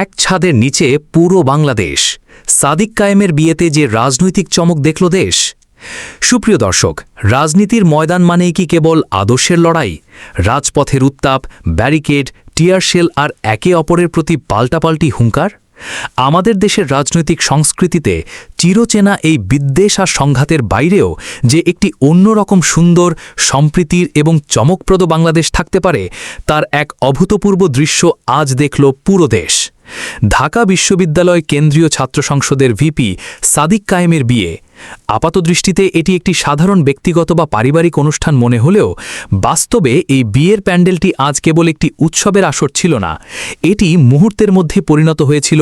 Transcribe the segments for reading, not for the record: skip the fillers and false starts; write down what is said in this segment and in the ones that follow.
এক ছাদের নিচে পুরো বাংলাদেশ। সাদিক কায়েমের বিয়েতে যে রাজনৈতিক চমক দেখল দেশ। সুপ্রিয় দর্শক, রাজনীতির ময়দান মানেই কি কেবল আদর্শের লড়াই? রাজপথের উত্তাপ, ব্যারিকেড, টিয়ারশেল আর একে অপরের প্রতি পাল্টাপাল্টি হুঙ্কার? আমাদের দেশের রাজনৈতিক সংস্কৃতিতে চিরচেনা এই বিদ্বেষ আর সংঘাতের বাইরেও যে একটি অন্যরকম সুন্দর, সম্প্রীতির এবং চমকপ্রদ বাংলাদেশ থাকতে পারে, তার এক অভূতপূর্ব দৃশ্য আজ দেখল পুরো দেশ। ঢাকা বিশ্ববিদ্যালয় কেন্দ্রীয় ছাত্র সংসদের ভিপি সাদিক কায়েমের বিয়ে। আপাতদৃষ্টিতে এটি একটি সাধারণ ব্যক্তিগত বা পারিবারিক অনুষ্ঠান মনে হলেও বাস্তবে এই বিয়ের প্যান্ডেলটি আজ কেবল একটি উৎসবের আসর ছিল না, এটি মুহূর্তের মধ্যে পরিণত হয়েছিল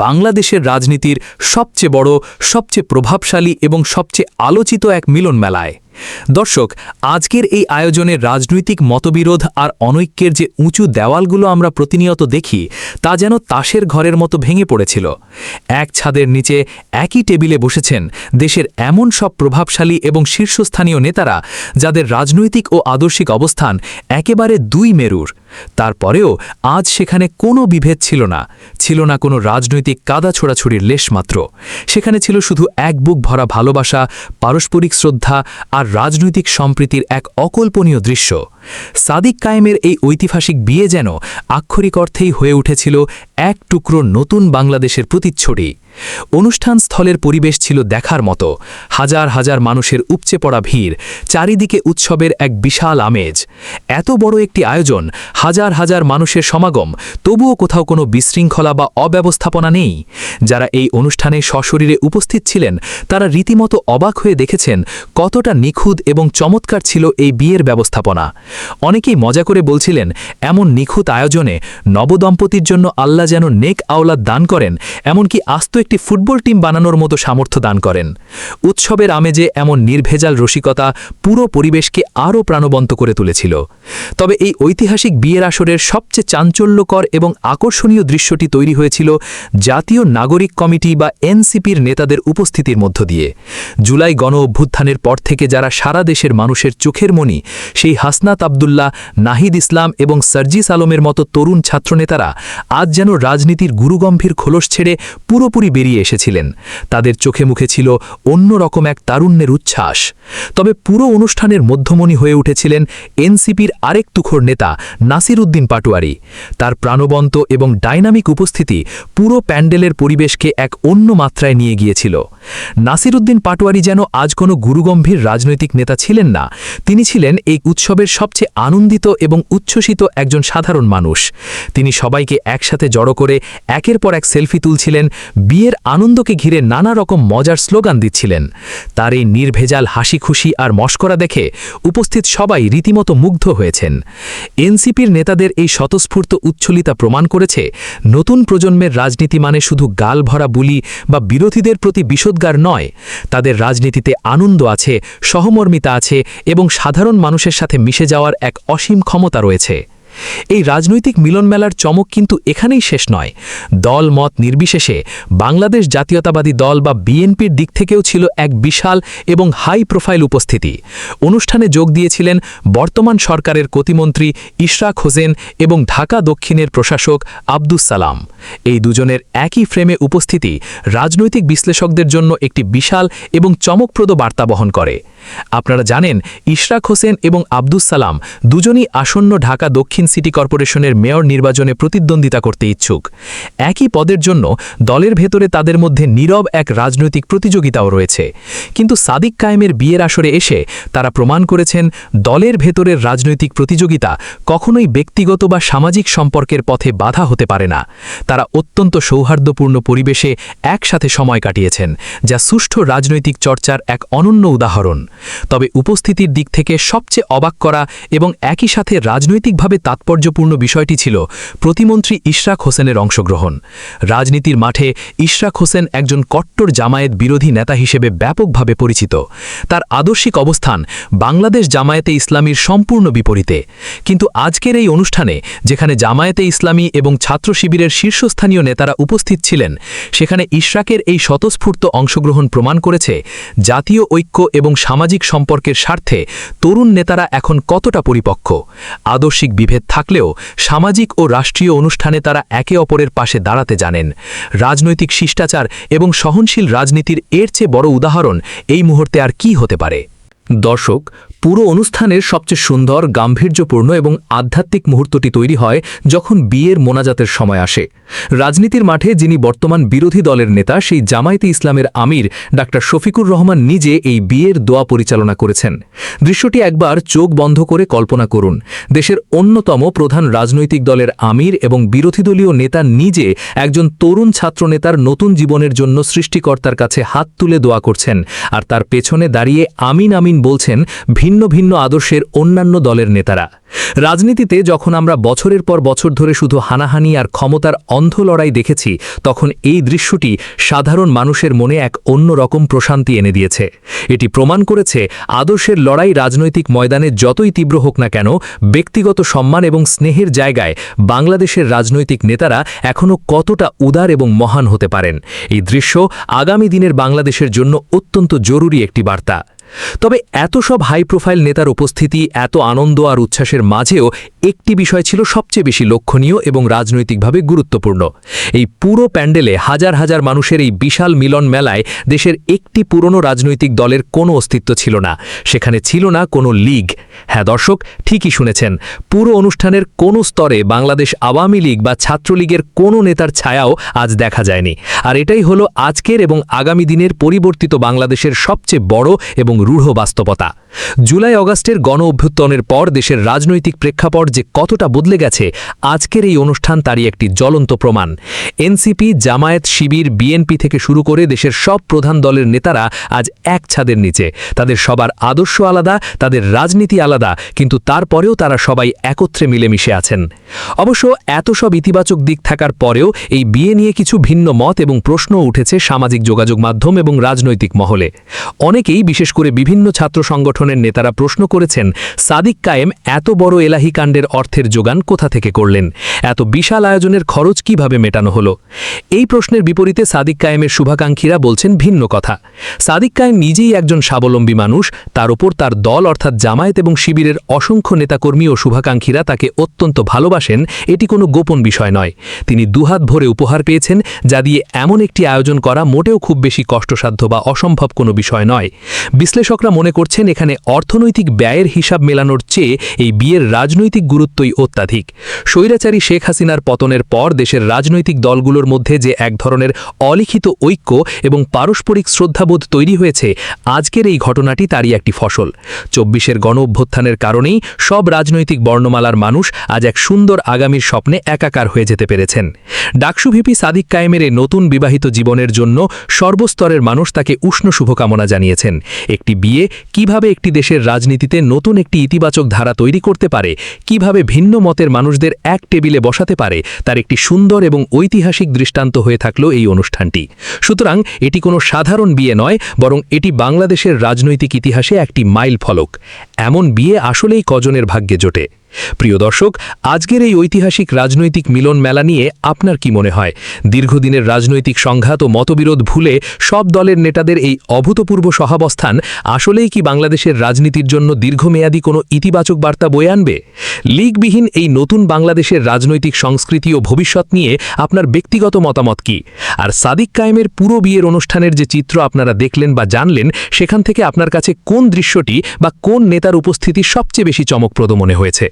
বাংলাদেশের রাজনীতির সবচেয়ে বড়, সবচেয়ে প্রভাবশালী এবং সবচেয়ে আলোচিত এক মিলন মেলায়। দর্শক, আজকের এই আয়োজনের রাজনৈতিক মতবিরোধ আর অনৈক্যের যে উঁচু দেওয়ালগুলো আমরা প্রতিনিয়ত দেখি, তা যেন তাসের ঘরের মতো ভেঙে পড়েছিল। এক ছাদের নিচে একই টেবিলে বসেছেন দেশের এমন সব প্রভাবশালী এবং শীর্ষস্থানীয় নেতারা, যাদের রাজনৈতিক ও আদর্শিক অবস্থান একেবারে দুই মেরুর। তারপরেও আজ সেখানে কোনো বিভেদ ছিল না, ছিল না কোনো রাজনৈতিক কাদা ছোড়াছুড়ির লেশমাত্র। সেখানে ছিল শুধু এক বুক ভরা ভালোবাসা, পারস্পরিক শ্রদ্ধা আর রাজনৈতিক সম্প্রীতির এক অকল্পনীয় দৃশ্য। সাদিক কায়েমের এই ঐতিহাসিক বিয়ে যেন আক্ষরিক অর্থেই হয়ে উঠেছিল এক টুকরো নতুন বাংলাদেশের প্রতিচ্ছবি। অনুষ্ঠানস্থলের পরিবেশ ছিল দেখার মতো। হাজার হাজার মানুষের উপচে পড়া ভিড়, চারিদিকে উৎসবের এক বিশাল আমেজ। এত বড় একটি আয়োজন, হাজার হাজার মানুষের সমাগম, তবুও কোথাও কোনো বিশৃঙ্খলা বা অব্যবস্থাপনা নেই। যারা এই অনুষ্ঠানে সশরীরে উপস্থিত ছিলেন, তারা রীতিমতো অবাক হয়ে দেখেছেন কতটা নিখুঁত এবং চমৎকার ছিল এই বিয়ের ব্যবস্থাপনা। অনেকেই মজা করে বলছিলেন, এমন নিখুঁত আয়োজনে নবদম্পতির জন্য আল্লাহ যেন নেক আওলাদ দান করেন, এমনকি আস্ত একটি ফুটবল টিম বানানোর মতো সামর্থ্য দান করেন। উৎসবের আমেজে এমন নির্ভেজাল রসিকতা পুরো পরিবেশকে আরও প্রাণবন্ত করে তুলেছিল। তবে এই ঐতিহাসিক বিয়ের আসরের সবচেয়ে চাঞ্চল্যকর এবং আকর্ষণীয় দৃশ্যটি তৈরি হয়েছিল জাতীয় নাগরিক কমিটি বা এনসিপির নেতাদের উপস্থিতির মধ্য দিয়ে। জুলাই গণ অভ্যুত্থানের পর থেকে যারা সারা দেশের মানুষের চোখের মণি, সেই হাসনাত আবদুল্লাহ, নাহিদ ইসলাম এবং সার্জিস আলমের মতো তরুণ ছাত্রনেতারা আজ যেন রাজনীতির গুরুগম্ভীর খোলস ছেড়ে পুরোপুরি বেরিয়ে এসেছিলেন। তাদের চোখে মুখে ছিল অন্যরকম এক তারুণ্যের উচ্ছ্বাস। তবে পুরো অনুষ্ঠানের মধ্যমণি হয়ে উঠেছিলেন এনসিপির আরেক তুখোড় নেতা নাসির উদ্দিন পাটোয়ারি। তার প্রাণবন্ত এবং ডাইনামিক উপস্থিতি পুরো প্যান্ডেলের পরিবেশকে এক অন্য মাত্রায় নিয়ে গিয়েছিল। নাসির উদ্দিন পাটোয়ারি যেন আজ কোনো গুরুগম্ভীর রাজনৈতিক নেতা ছিলেন না, তিনি ছিলেন এই উৎসবের সবচেয়ে আনন্দিত এবং উচ্ছ্বসিত একজন সাধারণ মানুষ। তিনি সবাইকে একসাথে জড়ো করে একের পর এক সেলফি তুলছিলেন, বিয়ের আনন্দকে ঘিরে নানা রকম মজার স্লোগান দিচ্ছিলেন। তার এই নির্ভেজাল হাসি খুশি আর মশকরা দেখে উপস্থিত সবাই রীতিমতো মুগ্ধ হয়েছেন। এনসিপির নেতাদের এই স্বতঃস্ফূর্ত উচ্ছ্বলিতা প্রমাণ করেছে, নতুন প্রজন্মের রাজনীতি মানে শুধু গাল ভরা বুলি বা বিরোধীদের প্রতি বিষোদ্গার নয়। তাদের রাজনীতিতে আনন্দ আছে, সহমর্মিতা আছে এবং সাধারণ মানুষের সাথে মিশে যাওয়ার এক অসীম ক্ষমতা রয়েছে। এই রাজনৈতিক মিলনমেলার চমক কিন্তু এখানেই শেষ নয়। দল মত নির্বিশেষে বাংলাদেশ জাতীয়তাবাদী দল বা বিএনপির দিক থেকেও ছিল এক বিশাল এবং হাই প্রোফাইল উপস্থিতি। অনুষ্ঠানে যোগ দিয়েছিলেন বর্তমান সরকারের প্রতিমন্ত্রী ইশরাক হোসেন এবং ঢাকা দক্ষিণের প্রশাসক আব্দুস সালাম। এই দুজনের একই ফ্রেমে উপস্থিতি রাজনৈতিক বিশ্লেষকদের জন্য একটি বিশাল এবং চমকপ্রদ বার্তা বহন করে। আপনারা জানেন, ইশরাক হোসেন এবং আব্দুস সালাম দুজনই আসন্ন ঢাকা দক্ষিণ সিটি কর্পোরেশনের মেয়র নির্বাচনে প্রতিদ্বন্দ্বিতা করতে ইচ্ছুক। একই পদের জন্য দলের ভেতরে তাদের মধ্যে নীরব এক রাজনৈতিক প্রতিযোগিতাও রয়েছে। কিন্তু সাদিক কায়েমের বিয়ের আসরে এসে তারা প্রমাণ করেছেন, দলের ভেতরের রাজনৈতিক প্রতিযোগিতা কখনোই ব্যক্তিগত বা সামাজিক সম্পর্কের পথে বাধা হতে পারে না। তারা অত্যন্ত সৌহার্দ্যপূর্ণ পরিবেশে একসাথে সময় কাটিয়েছেন, যা সুষ্ঠু রাজনৈতিক চর্চার এক অনন্য উদাহরণ। তবে উপস্থিতির দিক থেকে সবচেয়ে অবাক করা এবং একই সাথে রাজনৈতিকভাবে তাৎপর্যপূর্ণ বিষয়টি ছিল প্রতিমন্ত্রী ইশরাক হোসেনের অংশগ্রহণ। রাজনীতির মাঠে ইশরাক হোসেন একজন কট্টর জামায়াত বিরোধী নেতা হিসেবে ব্যাপকভাবে পরিচিত। তার আদর্শিক অবস্থান বাংলাদেশ জামায়াতে ইসলামীর সম্পূর্ণ বিপরীতে। কিন্তু আজকের এই অনুষ্ঠানে, যেখানে জামায়াতে ইসলামী এবং ছাত্র শিবিরের শীর্ষস্থানীয় নেতারা উপস্থিত ছিলেন, সেখানে ইশরাকের এই স্বতঃস্ফূর্ত অংশগ্রহণ প্রমাণ করেছে জাতীয় ঐক্য এবং সামাজিক সামাজিক সম্পর্কের স্বার্থে তরুণ নেতারা এখন কতটা পরিপক্ক? আদর্শিক বিভেদ থাকলেও সামাজিক ও রাষ্ট্রীয় অনুষ্ঠানে তারা একে অপরের পাশে দাঁড়াতে জানেন। রাজনৈতিক শিষ্টাচার এবং সহনশীল রাজনীতির এর চেয়ে বড় উদাহরণ এই মুহূর্তে আর কি হতে পারে? দর্শক, পুরো অনুষ্ঠানের সবচেয়ে সুন্দর, গাম্ভীর্যপূর্ণ এবং আধ্যাত্মিক মুহূর্তটি তৈরি হয় যখন বিয়ের মোনাজাতের সময় আসে। রাজনীতির মাঠে যিনি বর্তমান বিরোধী দলের নেতা, সেই জামায়াতে ইসলামের আমির ডাক্তার শফিকুর রহমান নিজে এই বিয়ের দোয়া পরিচালনা করেছেন। দৃশ্যটি একবার চোখ বন্ধ করে কল্পনা করুন। দেশের অন্যতম প্রধান রাজনৈতিক দলের আমির এবং বিরোধী দলীয় নেতা নিজে একজন তরুণ ছাত্রনেতার নতুন জীবনের জন্য সৃষ্টিকর্তার কাছে হাত তুলে দোয়া করছেন, আর তার পেছনে দাঁড়িয়ে আমিন আমিন বলছেন ভিন্ন ভিন্ন আদর্শের অন্যান্য দলের নেতারা। রাজনীতিতে যখন আমরা বছরের পর বছর ধরে শুধু হানাহানি আর ক্ষমতার অন্ধ লড়াই দেখেছি, তখন এই দৃশ্যটি সাধারণ মানুষের মনে এক অন্যরকম প্রশান্তি এনে দিয়েছে। এটি প্রমাণ করেছে আদর্শের লড়াই রাজনৈতিক ময়দানে যতই তীব্র হোক না কেন, ব্যক্তিগত সম্মান এবং স্নেহের জায়গায় বাংলাদেশের রাজনৈতিক নেতারা এখনও কতটা উদার এবং মহান হতে পারেন। এই দৃশ্য আগামী দিনের বাংলাদেশের জন্য অত্যন্ত জরুরি একটি বার্তা। তবে এত সব হাই প্রোফাইল নেতার উপস্থিতি, এত আনন্দ আর উচ্ছ্বাসের মাঝেও একটি বিষয় ছিল সবচেয়ে বেশি লক্ষণীয় এবং রাজনৈতিকভাবে গুরুত্বপূর্ণ। এই পুরো প্যান্ডেলে হাজার হাজার মানুষের এই বিশাল মিলন মেলায় দেশের একটি পুরনো রাজনৈতিক দলের কোনো অস্তিত্ব ছিল না। সেখানে ছিল না কোনো লীগ। হ্যাঁ দর্শক, ঠিকই শুনেছেন, পুরো অনুষ্ঠানের কোনো স্তরে বাংলাদেশ আওয়ামী লীগ বা ছাত্রলীগের কোনো নেতার ছায়াও আজ দেখা যায়নি। আর এটাই হলো আজকের এবং আগামী দিনের পরিবর্তিত বাংলাদেশের সবচেয়ে বড় এবং রূঢ় বাস্তবতা। জুলাই অগাস্টের গণ অভ্যুত্থানের পর দেশের রাজনৈতিক প্রেক্ষাপট যে কতটা বদলে গেছে, আজকের এই অনুষ্ঠান তারই একটি জ্বলন্ত প্রমাণ। এনসিপি, জামায়াত, শিবির, বিএনপি থেকে শুরু করে দেশের সব প্রধান দলের নেতারা আজ এক ছাদের নিচে। তাদের সবার আদর্শ আলাদা, তাদের রাজনীতি আলাদা, কিন্তু তারপরেও তারা সবাই একত্রে মিলেমিশে আছেন। অবশ্য এত সব ইতিবাচক দিক থাকার পরেও এই বিয়ে নিয়ে কিছু ভিন্ন মত এবং প্রশ্ন উঠেছে সামাজিক যোগাযোগ মাধ্যম এবং রাজনৈতিক মহলে। অনেকেই, বিশেষ করে বিভিন্ন ছাত্র সংগঠনের নেতারা প্রশ্ন করেছেন, সাদিক কায়েম এত বড় এলাহি কাণ্ডের অর্থের যোগান কোথা থেকে করলেন? এত বিশাল আয়োজনের খরচ কিভাবে মেটানো হলো? এই প্রশ্নের বিপরীতে সাদিক কায়েমের শুভাকাঙ্ক্ষীরা বলছেন ভিন্ন কথা। সাদিক কায়েম নিজেই একজন স্বাবলম্বী মানুষ, তার উপর তার দল অর্থাৎ জামায়াত এবং শিবিরের অসংখ্য নেতাকর্মী ও শুভাকাঙ্ক্ষীরা তাকে অত্যন্ত ভালোবাসেন, এটি কোনো গোপন বিষয় নয়। তিনি দুহাত ভরে উপহার পেয়েছেন, যা দিয়ে এমন একটি আয়োজন করা মোটেও খুব বেশি কষ্টসাধ্য বা অসম্ভব কোনো বিষয় নয়। বিশ্লেষকরা মনে করছেন এখানে অর্থনৈতিক ব্যয়ের হিসাব মেলানোর চেয়ে এই বিয়ের রাজনৈতিক গুরুত্বই অত্যাধিক। স্বৈরাচারী শেখ হাসিনার পতনের পর দেশের রাজনৈতিক দলগুলোর মধ্যে যে এক ধরনের অলিখিত ঐক্য এবং পারস্পরিক শ্রদ্ধাবোধ তৈরি হয়েছে, আজকের এই ঘটনাটি তারই একটি ফসল। ২৪-এর গণ অভ্যুত্থানের কারণেই সব রাজনৈতিক বর্ণমালার মানুষ আজ এক সুন্দর আগামীর স্বপ্নে একাকার হয়ে যেতে পেরেছেন। ডাকসু ভিপি সাদিক কায়েমের এই নতুন বিবাহিত জীবনের জন্য সর্বস্তরের মানুষ তাকে উষ্ণ শুভকামনা জানিয়েছেন। একটি বিয়ে কিভাবে একটি দেশের রাজনীতিতে নতুন একটি ইতিবাচক ধারা তৈরি করতে পারে, কিভাবে ভিন্ন মতের মানুষদের এক টেবিলে বসাতে পারে, তার একটি সুন্দর এবং ঐতিহাসিক দৃষ্টান্ত হয়ে থাকলো এই অনুষ্ঠানটি। সুতরাং এটি কোনো সাধারণ বিয়ে নয়, বরং এটি বাংলাদেশের রাজনৈতিক ইতিহাসে একটি মাইল ফলক। এমন বিয়ে আসলেই কজনের ভাগ্যে জোটে। প্রিয় দর্শক, আজকের এই ঐতিহাসিক রাজনৈতিক মিলন মেলা নিয়ে আপনার কি মনে হয়? দীর্ঘদিনের রাজনৈতিক সংঘাত ও মতবিরোধ ভুলে সব দলের নেতাদের এই অভূতপূর্ব সহাবস্থান আসলেই কি বাংলাদেশের রাজনীতির জন্য দীর্ঘমেয়াদী কোনো ইতিবাচক বার্তা বয়ে আনবে? লীগবিহীন এই নতুন বাংলাদেশের রাজনৈতিক সংস্কৃতি ও ভবিষ্যৎ নিয়ে আপনার ব্যক্তিগত মতামত কি? আর সাদিক কায়েমের পুরো বিয়ের অনুষ্ঠানের যে চিত্র আপনারা দেখলেন বা জানলেন, সেখান থেকে আপনার কাছে কোন দৃশ্যটি বা কোন নেতার উপস্থিতি সবচেয়ে বেশি চমকপ্রদ মনে হয়েছে?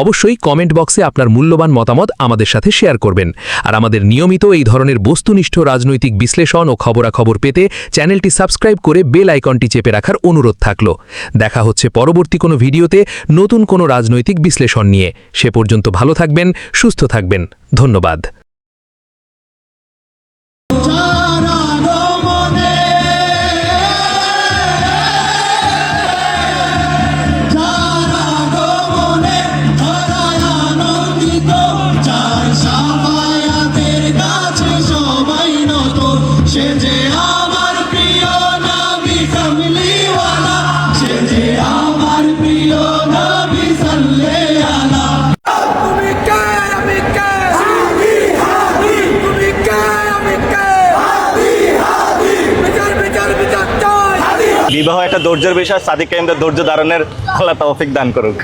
অবশ্যই কমেন্ট বক্সে আপনার মূল্যবান মতামত আমাদের সাথে শেয়ার করবেন। আর আমাদের নিয়মিত এই ধরনের বস্তুনিষ্ঠ রাজনৈতিক বিশ্লেষণ ও খবরাখবর পেতে চ্যানেলটি সাবস্ক্রাইব করে বেল আইকনটি চেপে রাখার অনুরোধ থাকলো। দেখা হচ্ছে পরবর্তী কোনো ভিডিওতে নতুন কোনো রাজনৈতিক বিশ্লেষণ নিয়ে। সে পর্যন্ত ভালো থাকবেন, সুস্থ থাকবেন। ধন্যবাদ। ধৈর্যের বিষয়, সাদিক কাইমদের ধৈর্য ধারণের আল্লাহ তৌফিক দান করুক।